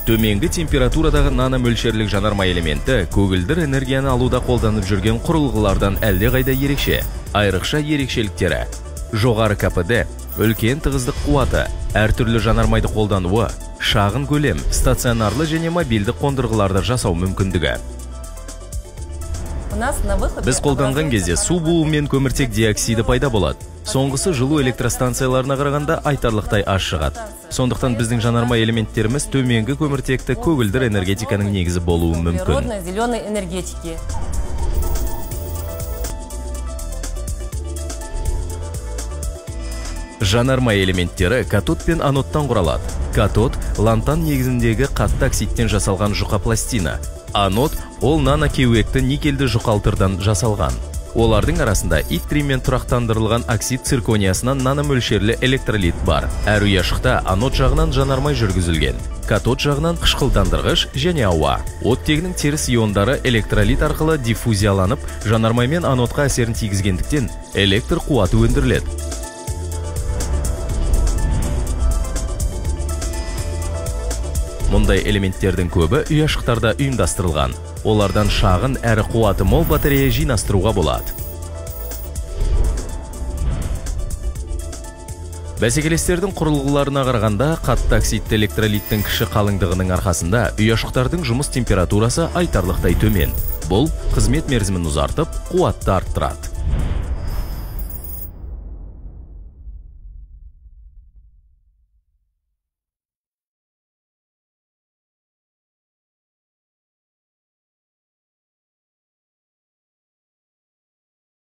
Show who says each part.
Speaker 1: Төменгі температурадағы нано мөлшерлік жанармай элементі көгілдір энергияны алуда қолданып жүрген құрылғылардан әлде қайда ерекше. Айрықша ерекшеліктері: жоғары КПД, үлкен тығыздық қуаты, әртүрлі жанармайды қолдануы, шағын көлем, стационарлы және мобильді қондырғыларды жасау мүмкіндігі. Біз қолданған кезде су буы мен көміртек диоксиді пайда болады. Соңғысы жылу электростанцияларына қарағанда айтарлықтай аз шығады. Сондықтан біздің жанармай элементтеріміз төменгі көміртекті көгілдір энергетиканың негізі болуы мүмкін. Жанармай элементтері катод пен анодтан құралады. Катод лантан негізіндегі қатты оксидтен жасалған жұқа пластина. Анод ол нанокеуекті никельді жұқалтырдан жасалған. Олардың арасында итримен тұрақтандырылған оксид циркониясынан наномөлшерлі электролит бар. Әр ұяшықта анод жағынан жанармай жүргізілген. Катод жағынан қышқылдандырғыш және ауа. Оттегінің теріс иондары электролит арқылы диффузияланып, жанармаймен анодқа әсерін тигізгендіктен электр қуаты өндіріледі. Мұндай элементтердің көбі ұяшықтарда ұйымдастырылған. Олардан шағын әрі қуаты мол батарея жинастыруға болады. Бәсекелестердің құрылғыларына қарағанда қатты оксидті электролиттің кіші қалыңдығының арқасында ұяшықтардың жұмыс температурасы айтарлықтай төмен. Бұл қызмет мерзімін ұзартып, қуатты арттырады.